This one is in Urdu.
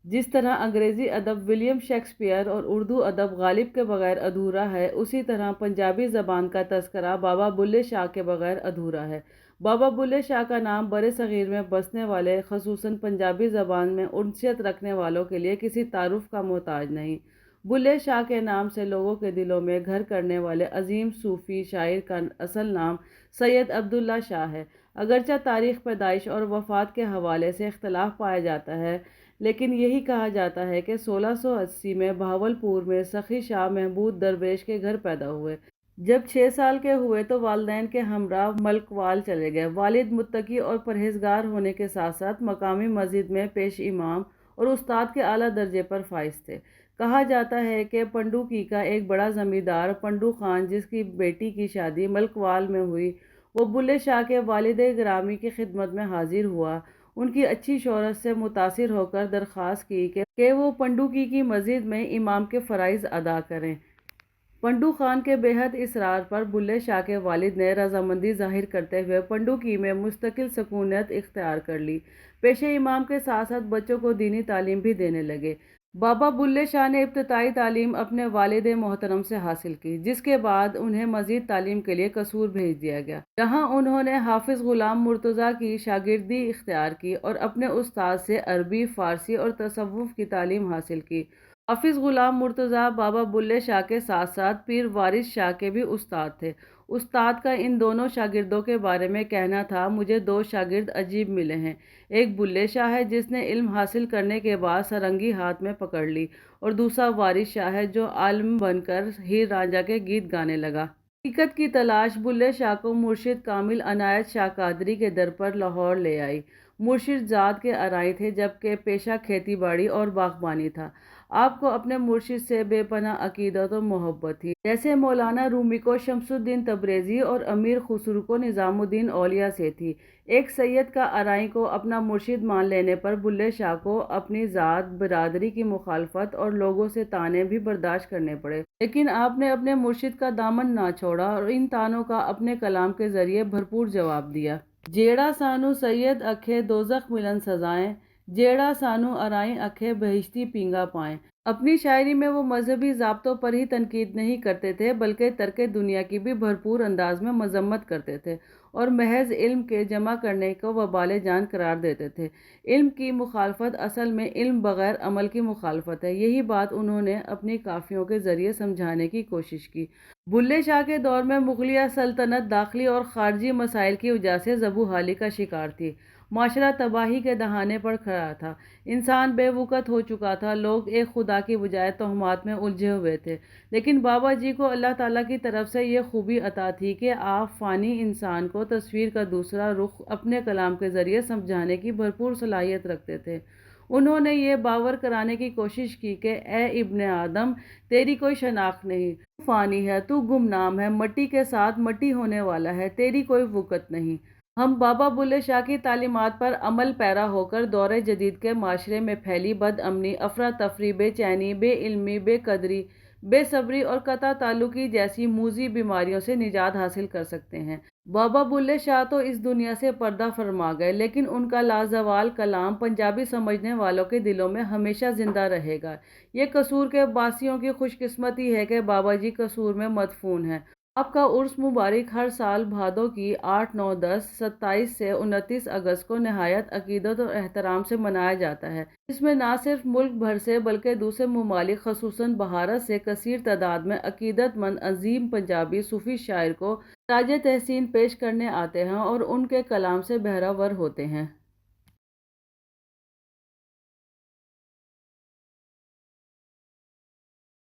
جس طرح انگریزی ادب ولیم شیکسپیئر اور اردو ادب غالب کے بغیر ادھورا ہے، اسی طرح پنجابی زبان کا تذکرہ بابا بلے شاہ کے بغیر ادھورا ہے۔ بابا بلے شاہ کا نام برِ صغیر میں بسنے والے، خصوصاً پنجابی زبان میں انسیت رکھنے والوں کے لیے کسی تعارف کا محتاج نہیں۔ بلے شاہ کے نام سے لوگوں کے دلوں میں گھر کرنے والے عظیم صوفی شاعر کا اصل نام سید عبداللہ شاہ ہے۔ اگرچہ تاریخ پیدائش اور وفات کے حوالے سے اختلاف پایا جاتا ہے، لیکن یہی کہا جاتا ہے کہ 1680 میں بہاولپور میں سخی شاہ محمود درویش کے گھر پیدا ہوئے۔ جب 6 سال کے ہوئے تو والدین کے ہمراہ ملکوال چلے گئے۔ والد متقی اور پرہیزگار ہونے کے ساتھ ساتھ مقامی مسجد میں پیش امام اور استاد کے اعلیٰ درجے پر فائز تھے۔ کہا جاتا ہے کہ پنڈوکی کا ایک بڑا زمیندار پنڈو خان، جس کی بیٹی کی شادی ملکوال میں ہوئی، وہ بلے شاہ کے والد گرامی کی خدمت میں حاضر ہوا۔ ان کی اچھی شہرت سے متاثر ہو کر درخواست کی کہ وہ پنڈوکی کی مسجد میں امام کے فرائض ادا کریں۔ پنڈو خان کے بے حد اصرار پر بلے شاہ کے والد نے رضامندی ظاہر کرتے ہوئے پنڈوکی میں مستقل سکونیت اختیار کر لی۔ پیشہ امام کے ساتھ ساتھ بچوں کو دینی تعلیم بھی دینے لگے۔ بابا بلے شاہ نے ابتدائی تعلیم اپنے والد محترم سے حاصل کی، جس کے بعد انہیں مزید تعلیم کے لیے قصور بھیج دیا گیا، جہاں انہوں نے حافظ غلام مرتضیٰ کی شاگردی اختیار کی اور اپنے استاد سے عربی، فارسی اور تصوف کی تعلیم حاصل کی۔ حافظ غلام مرتضیٰ بابا بلے شاہ کے ساتھ ساتھ پیر وارث شاہ کے بھی استاد تھے۔ استاد کا ان دونوں شاگردوں کے بارے میں کہنا تھا: مجھے 2 شاگرد عجیب ملے ہیں، ایک بلے شاہ ہے جس نے علم حاصل کرنے کے بعد سرنگی ہاتھ میں پکڑ لی، اور دوسرا وارث شاہ ہے جو عالم بن کر ہیر رانجھا کے گیت گانے لگا۔ حقیقت کی تلاش بلے شاہ کو مرشد کامل عنایت شاہ قادری کے در پر لاہور لے آئی۔ مرشد ذات کے آرائی تھے، جبکہ پیشہ کھیتی باڑی اور باغبانی تھا۔ آپ کو اپنے مرشد سے بے پناہ عقیدت و محبت تھی، جیسے مولانا رومی کو شمس الدین تبریزی اور امیر خسرو کو نظام الدین اولیاء سے تھی۔ ایک سید کا آرائی کو اپنا مرشد مان لینے پر بلے شاہ کو اپنی ذات، برادری کی مخالفت اور لوگوں سے طعنے بھی برداشت کرنے پڑے، لیکن آپ نے اپنے مرشد کا دامن نہ چھوڑا اور ان طعنوں کا اپنے کلام کے ذریعے بھرپور جواب دیا۔ جیڑا سانو سید اکھے دوزخ ملن سزائیں، جیڑا سانو آرائیں اکھے بہشتی پینگا پائیں۔ اپنی شاعری میں وہ مذہبی ضابطوں پر ہی تنقید نہیں کرتے تھے، بلکہ ترک دنیا کی بھی بھرپور انداز میں مذمت کرتے تھے، اور محض علم کے جمع کرنے کو وبال جان قرار دیتے تھے۔ علم کی مخالفت اصل میں علم بغیر عمل کی مخالفت ہے۔ یہی بات انہوں نے اپنی کافیوں کے ذریعے سمجھانے کی کوشش کی۔ بلے شاہ کے دور میں مغلیہ سلطنت داخلی اور خارجی مسائل کی وجہ سے زبوں حالی کا شکار تھی۔ معاشرہ تباہی کے دہانے پر کھڑا تھا۔ انسان بے وقت ہو چکا تھا۔ لوگ ایک خدا کی بجائے توہمات میں الجھے ہوئے تھے۔ لیکن بابا جی کو اللہ تعالیٰ کی طرف سے یہ خوبی عطا تھی کہ آپ فانی انسان کو تصویر کا دوسرا رخ اپنے کلام کے ذریعے سمجھانے کی بھرپور صلاحیت رکھتے تھے۔ انہوں نے یہ باور کرانے کی کوشش کی کہ اے ابن آدم، تیری کوئی شناخت نہیں، تو فانی ہے، تو گمنام ہے، مٹی کے ساتھ مٹی ہونے والا ہے، تیری کوئی وقت نہیں۔ ہم بابا بلے شاہ کی تعلیمات پر عمل پیرا ہو کر دور جدید کے معاشرے میں پھیلی بد امنی، افراتفری، بے چینی، بے علمی، بے قدری، بے صبری اور قطع تعلقی جیسی موذی بیماریوں سے نجات حاصل کر سکتے ہیں۔ بابا بلے شاہ تو اس دنیا سے پردہ فرما گئے، لیکن ان کا لازوال کلام پنجابی سمجھنے والوں کے دلوں میں ہمیشہ زندہ رہے گا۔ یہ قصور کے باسیوں کی خوش قسمتی ہے کہ بابا جی قصور میں مدفون ہیں۔ آپ کا عرس مبارک ہر سال بھادو کی 8، 9، 10، 27 سے 29 اگست کو نہایت عقیدت اور احترام سے منایا جاتا ہے، جس میں نہ صرف ملک بھر سے بلکہ دوسرے ممالک خصوصاً بھارت سے کثیر تعداد میں عقیدت مند عظیم پنجابی صوفی شاعر کو خراج تحسین پیش کرنے آتے ہیں اور ان کے کلام سے بہرہ ور ہوتے ہیں۔